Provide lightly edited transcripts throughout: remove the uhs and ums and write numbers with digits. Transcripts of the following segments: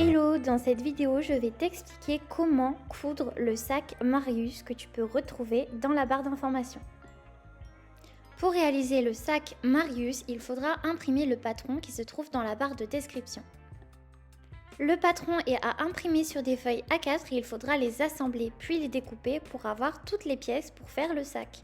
Hello, dans cette vidéo, je vais t'expliquer comment coudre le sac Marius que tu peux retrouver dans la barre d'information. Pour réaliser le sac Marius, il faudra imprimer le patron qui se trouve dans la barre de description. Le patron est à imprimer sur des feuilles A4 et il faudra les assembler puis les découper pour avoir toutes les pièces pour faire le sac.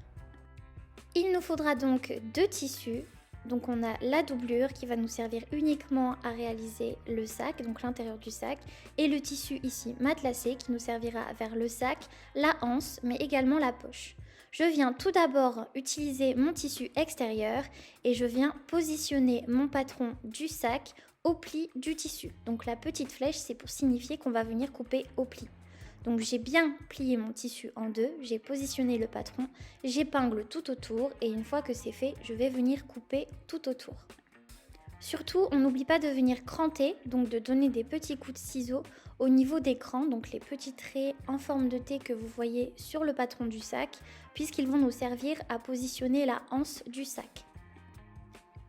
Il nous faudra donc deux tissus. Donc on a la doublure qui va nous servir uniquement à réaliser le sac, donc l'intérieur du sac, et le tissu ici matelassé qui nous servira à faire le sac, la anse, mais également la poche. Je viens tout d'abord utiliser mon tissu extérieur et je viens positionner mon patron du sac au pli du tissu. Donc la petite flèche, c'est pour signifier qu'on va venir couper au pli. Donc j'ai bien plié mon tissu en deux, j'ai positionné le patron, j'épingle tout autour et une fois que c'est fait, je vais venir couper tout autour. Surtout, on n'oublie pas de venir cranter, donc de donner des petits coups de ciseaux au niveau des crans, donc les petits traits en forme de T que vous voyez sur le patron du sac, puisqu'ils vont nous servir à positionner la anse du sac.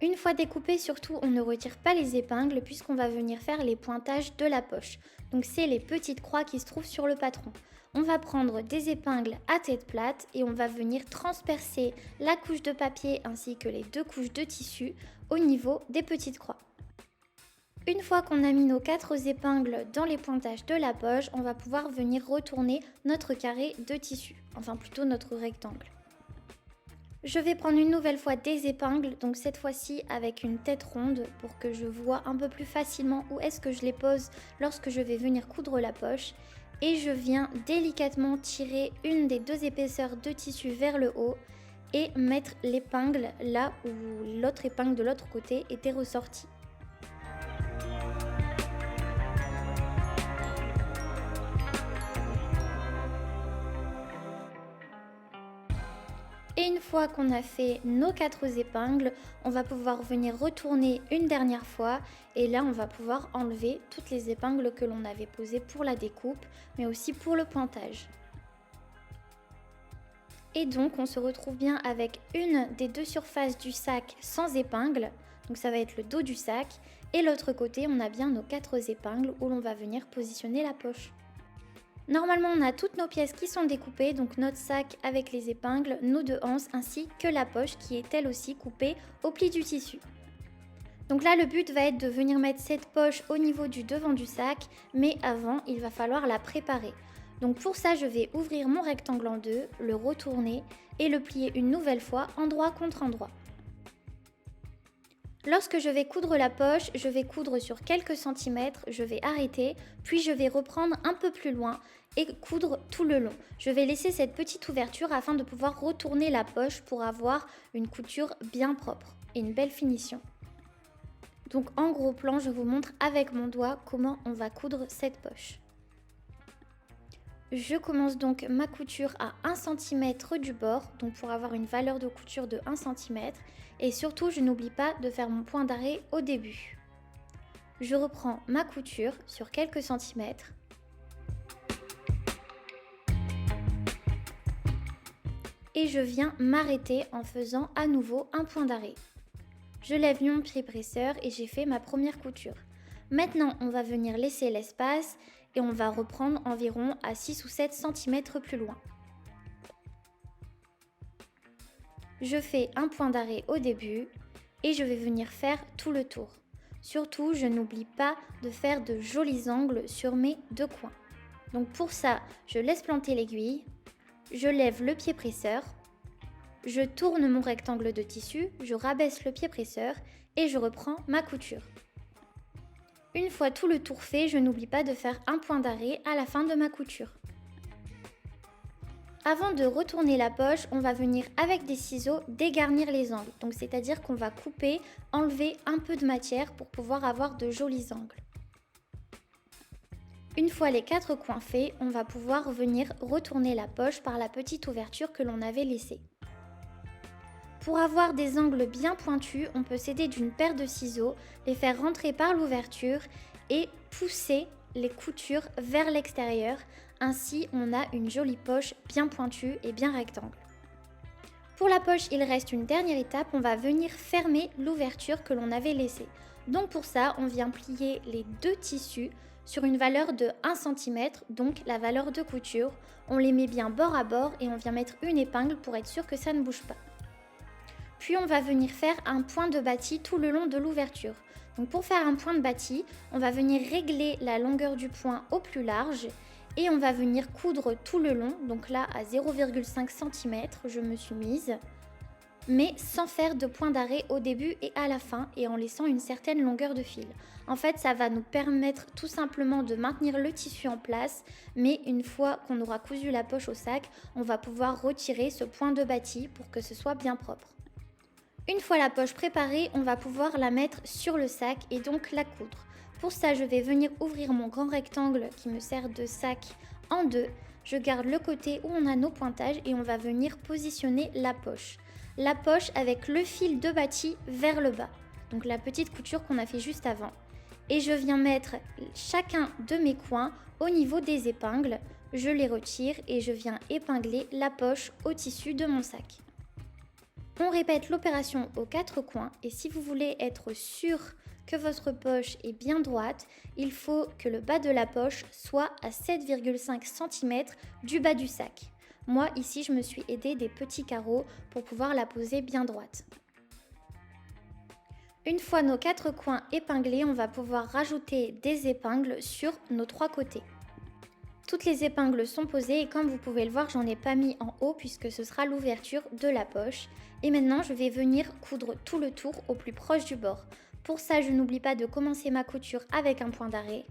Une fois découpé, surtout, on ne retire pas les épingles puisqu'on va venir faire les pointages de la poche. Donc c'est les petites croix qui se trouvent sur le patron. On va prendre des épingles à tête plate et on va venir transpercer la couche de papier ainsi que les deux couches de tissu au niveau des petites croix. Une fois qu'on a mis nos 4 épingles dans les pointages de la poche, on va pouvoir venir retourner notre carré de tissu, enfin plutôt notre rectangle. Je vais prendre une nouvelle fois des épingles, donc cette fois-ci avec une tête ronde pour que je vois un peu plus facilement où est-ce que je les pose lorsque je vais venir coudre la poche. Et je viens délicatement tirer une des deux épaisseurs de tissu vers le haut et mettre l'épingle là où l'autre épingle de l'autre côté était ressortie. Et une fois qu'on a fait nos 4 épingles, on va pouvoir venir retourner une dernière fois et là on va pouvoir enlever toutes les épingles que l'on avait posées pour la découpe, mais aussi pour le pointage. Et donc on se retrouve bien avec une des deux surfaces du sac sans épingles, donc ça va être le dos du sac, et l'autre côté on a bien nos 4 épingles où l'on va venir positionner la poche. Normalement, on a toutes nos pièces qui sont découpées, donc notre sac avec les épingles, nos deux anses ainsi que la poche qui est elle aussi coupée au pli du tissu. Donc là, le but va être de venir mettre cette poche au niveau du devant du sac, mais avant, il va falloir la préparer. Donc pour ça, je vais ouvrir mon rectangle en deux, le retourner et le plier une nouvelle fois endroit contre endroit. Lorsque je vais coudre la poche, je vais coudre sur quelques centimètres, je vais arrêter, puis je vais reprendre un peu plus loin et coudre tout le long. Je vais laisser cette petite ouverture afin de pouvoir retourner la poche pour avoir une couture bien propre et une belle finition. Donc en gros plan, je vous montre avec mon doigt comment on va coudre cette poche. Je commence donc ma couture à 1 cm du bord, donc pour avoir une valeur de couture de 1 cm. Et surtout, je n'oublie pas de faire mon point d'arrêt au début. Je reprends ma couture sur quelques centimètres. Et je viens m'arrêter en faisant à nouveau un point d'arrêt. Je lève mon pied presseur et j'ai fait ma première couture. Maintenant, on va venir laisser l'espace et on va reprendre environ à 6 ou 7 cm plus loin. Je fais un point d'arrêt au début et je vais venir faire tout le tour. Surtout, je n'oublie pas de faire de jolis angles sur mes deux coins. Donc pour ça, je laisse planter l'aiguille, je lève le pied presseur, je tourne mon rectangle de tissu, je rabaisse le pied presseur et je reprends ma couture. Une fois tout le tour fait, je n'oublie pas de faire un point d'arrêt à la fin de ma couture. Avant de retourner la poche, on va venir avec des ciseaux dégarnir les angles. Donc c'est-à-dire qu'on va couper, enlever un peu de matière pour pouvoir avoir de jolis angles. Une fois les 4 coins faits, on va pouvoir venir retourner la poche par la petite ouverture que l'on avait laissée. Pour avoir des angles bien pointus, on peut s'aider d'une paire de ciseaux, les faire rentrer par l'ouverture et pousser les coutures vers l'extérieur. Ainsi, on a une jolie poche bien pointue et bien rectangle. Pour la poche, il reste une dernière étape, on va venir fermer l'ouverture que l'on avait laissée. Donc pour ça, on vient plier les deux tissus sur une valeur de 1 cm, donc la valeur de couture. On les met bien bord à bord et on vient mettre une épingle pour être sûr que ça ne bouge pas. Puis on va venir faire un point de bâti tout le long de l'ouverture. Donc pour faire un point de bâti, on va venir régler la longueur du point au plus large et on va venir coudre tout le long. Donc là à 0,5 cm je me suis mise, mais sans faire de point d'arrêt au début et à la fin et en laissant une certaine longueur de fil. En fait, ça va nous permettre tout simplement de maintenir le tissu en place, mais une fois qu'on aura cousu la poche au sac, on va pouvoir retirer ce point de bâti pour que ce soit bien propre. Une fois la poche préparée, on va pouvoir la mettre sur le sac et donc la coudre. Pour ça, je vais venir ouvrir mon grand rectangle qui me sert de sac en deux. Je garde le côté où on a nos pointages et on va venir positionner la poche. La poche avec le fil de bâti vers le bas, donc la petite couture qu'on a fait juste avant. Et je viens mettre chacun de mes coins au niveau des épingles. Je les retire et je viens épingler la poche au tissu de mon sac. On répète l'opération aux 4 coins et si vous voulez être sûr que votre poche est bien droite, il faut que le bas de la poche soit à 7,5 cm du bas du sac. Moi ici je me suis aidée des petits carreaux pour pouvoir la poser bien droite. Une fois nos 4 coins épinglés, on va pouvoir rajouter des épingles sur nos 3 côtés. Toutes les épingles sont posées et comme vous pouvez le voir, j'en ai pas mis en haut puisque ce sera l'ouverture de la poche. Et maintenant, je vais venir coudre tout le tour au plus proche du bord. Pour ça, je n'oublie pas de commencer ma couture avec un point d'arrêt.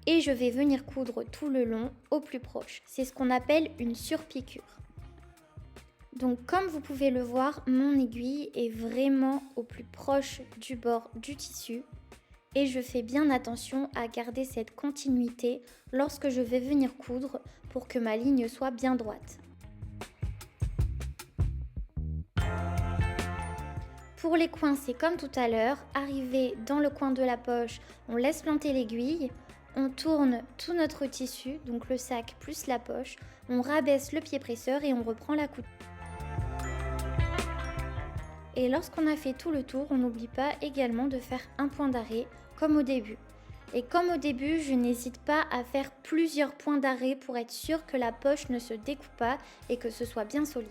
Et je vais venir coudre tout le long au plus proche. C'est ce qu'on appelle une surpiqûre. Donc comme vous pouvez le voir, mon aiguille est vraiment au plus proche du bord du tissu. Et je fais bien attention à garder cette continuité lorsque je vais venir coudre pour que ma ligne soit bien droite. Pour les coins, c'est comme tout à l'heure, arrivé dans le coin de la poche, on laisse planter l'aiguille, on tourne tout notre tissu, donc le sac plus la poche, on rabaisse le pied presseur et on reprend la couture. Et lorsqu'on a fait tout le tour, on n'oublie pas également de faire un point d'arrêt comme au début. Et comme au début, je n'hésite pas à faire plusieurs points d'arrêt pour être sûr que la poche ne se découpe pas et que ce soit bien solide.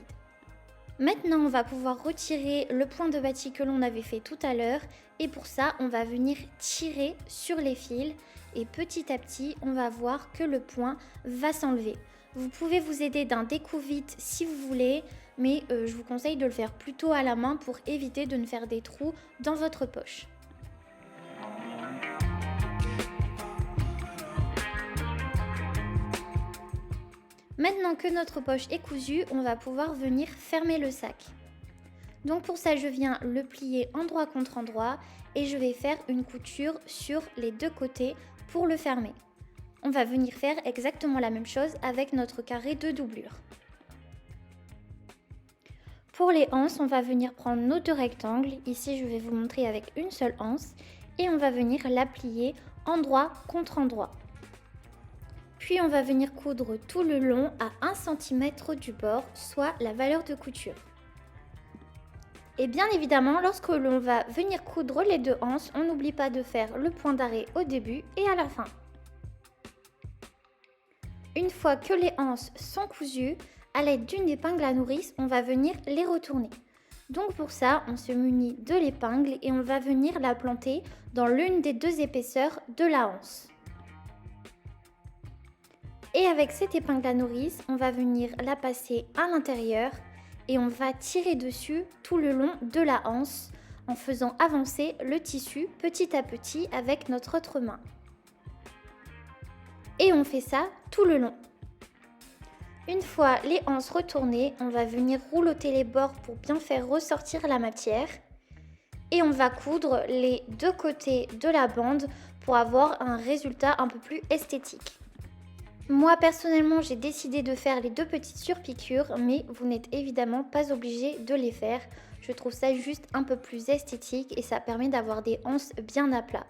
Maintenant, on va pouvoir retirer le point de bâti que l'on avait fait tout à l'heure et pour ça, on va venir tirer sur les fils et petit à petit, on va voir que le point va s'enlever. Vous pouvez vous aider d'un découvite si vous voulez, mais je vous conseille de le faire plutôt à la main pour éviter de ne faire des trous dans votre poche. Maintenant que notre poche est cousue, on va pouvoir venir fermer le sac. Donc pour ça, je viens le plier endroit contre endroit et je vais faire une couture sur les deux côtés pour le fermer. On va venir faire exactement la même chose avec notre carré de doublure. Pour les anses, on va venir prendre nos deux rectangles. Ici, je vais vous montrer avec une seule anse et on va venir la plier endroit contre endroit. Puis on va venir coudre tout le long à 1 cm du bord, soit la valeur de couture. Et bien évidemment, lorsque l'on va venir coudre les deux anses, on n'oublie pas de faire le point d'arrêt au début et à la fin. Une fois que les anses sont cousues, à l'aide d'une épingle à nourrice, on va venir les retourner. Donc pour ça, on se munit de l'épingle et on va venir la planter dans l'une des deux épaisseurs de la anse. Et avec cette épingle à nourrice, on va venir la passer à l'intérieur et on va tirer dessus tout le long de la anse en faisant avancer le tissu petit à petit avec notre autre main. Et on fait ça tout le long. Une fois les anses retournées, on va venir roulotter les bords pour bien faire ressortir la matière. Et on va coudre les deux côtés de la bande pour avoir un résultat un peu plus esthétique. Moi personnellement, j'ai décidé de faire les deux petites surpiqûres, mais vous n'êtes évidemment pas obligé de les faire. Je trouve ça juste un peu plus esthétique et ça permet d'avoir des anses bien à plat.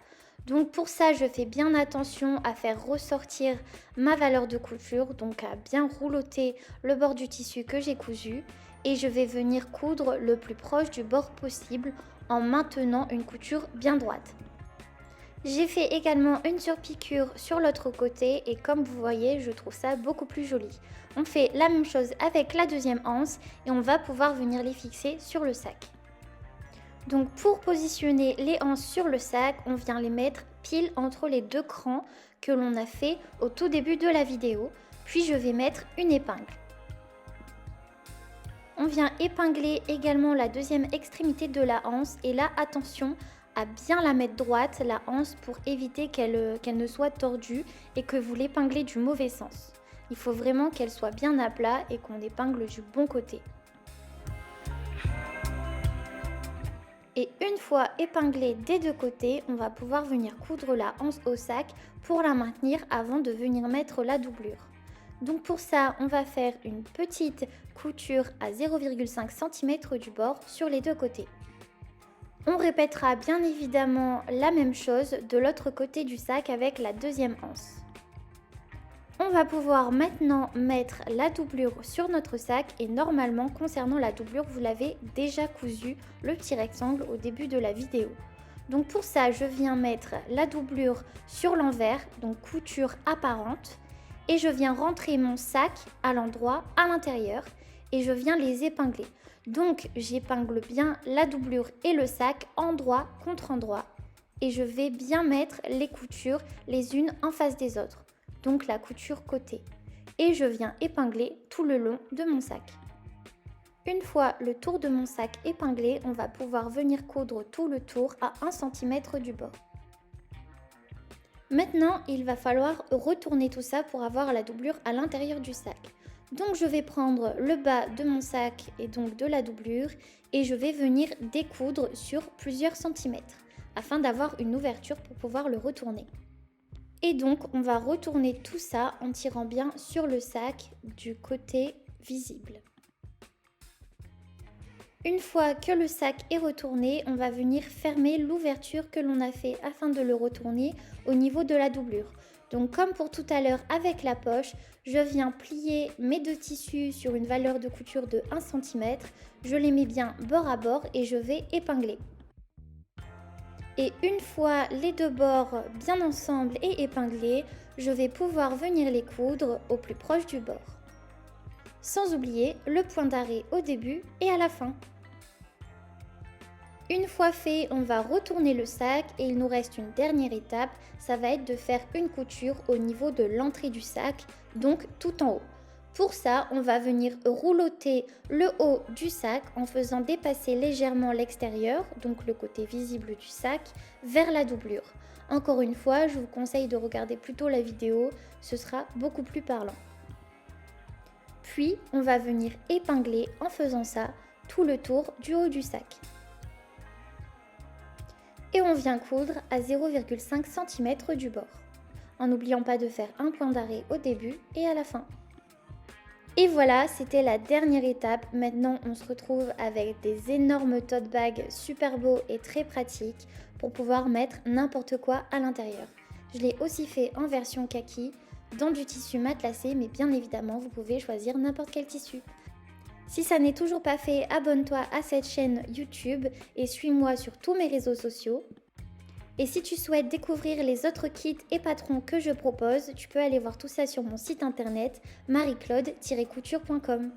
Donc pour ça, je fais bien attention à faire ressortir ma valeur de couture, donc à bien roulotter le bord du tissu que j'ai cousu. Et je vais venir coudre le plus proche du bord possible en maintenant une couture bien droite. J'ai fait également une surpiqûre sur l'autre côté et comme vous voyez, je trouve ça beaucoup plus joli. On fait la même chose avec la deuxième anse et on va pouvoir venir les fixer sur le sac. Donc pour positionner les anses sur le sac, on vient les mettre pile entre les deux crans que l'on a fait au tout début de la vidéo. Puis je vais mettre une épingle. On vient épingler également la deuxième extrémité de la anse et là attention à bien la mettre droite, la anse, pour éviter qu'elle ne soit tordue et que vous l'épinglez du mauvais sens. Il faut vraiment qu'elle soit bien à plat et qu'on épingle du bon côté. Et une fois épinglée des deux côtés, on va pouvoir venir coudre la anse au sac pour la maintenir avant de venir mettre la doublure. Donc pour ça, on va faire une petite couture à 0,5 cm du bord sur les deux côtés. On répétera bien évidemment la même chose de l'autre côté du sac avec la deuxième anse. On va pouvoir maintenant mettre la doublure sur notre sac et normalement concernant la doublure, vous l'avez déjà cousu le petit rectangle au début de la vidéo. Donc pour ça, je viens mettre la doublure sur l'envers, donc couture apparente, et je viens rentrer mon sac à l'endroit à l'intérieur et je viens les épingler. Donc j'épingle bien la doublure et le sac endroit contre endroit et je vais bien mettre les coutures les unes en face des autres, donc la couture côté. Et je viens épingler tout le long de mon sac. Une fois le tour de mon sac épinglé, on va pouvoir venir coudre tout le tour à 1 cm du bord. Maintenant, il va falloir retourner tout ça pour avoir la doublure à l'intérieur du sac. Donc je vais prendre le bas de mon sac et donc de la doublure et je vais venir découdre sur plusieurs centimètres afin d'avoir une ouverture pour pouvoir le retourner. Et donc on va retourner tout ça en tirant bien sur le sac du côté visible. Une fois que le sac est retourné, on va venir fermer l'ouverture que l'on a fait afin de le retourner au niveau de la doublure. Donc comme pour tout à l'heure avec la poche, je viens plier mes deux tissus sur une valeur de couture de 1 cm, je les mets bien bord à bord et je vais épingler. Et une fois les deux bords bien ensemble et épinglés, je vais pouvoir venir les coudre au plus proche du bord. Sans oublier le point d'arrêt au début et à la fin. Une fois fait, on va retourner le sac et il nous reste une dernière étape, ça va être de faire une couture au niveau de l'entrée du sac, donc tout en haut. Pour ça, on va venir roulotter le haut du sac en faisant dépasser légèrement l'extérieur, donc le côté visible du sac, vers la doublure. Encore une fois, je vous conseille de regarder plutôt la vidéo, ce sera beaucoup plus parlant. Puis, on va venir épingler en faisant ça tout le tour du haut du sac. Et on vient coudre à 0,5 cm du bord, en n'oubliant pas de faire un point d'arrêt au début et à la fin. Et voilà, c'était la dernière étape. Maintenant, on se retrouve avec des énormes tote bags super beaux et très pratiques pour pouvoir mettre n'importe quoi à l'intérieur. Je l'ai aussi fait en version kaki, dans du tissu matelassé, mais bien évidemment, vous pouvez choisir n'importe quel tissu. Si ça n'est toujours pas fait, abonne-toi à cette chaîne YouTube et suis-moi sur tous mes réseaux sociaux. Et si tu souhaites découvrir les autres kits et patrons que je propose, tu peux aller voir tout ça sur mon site internet marie-claude-couture.com.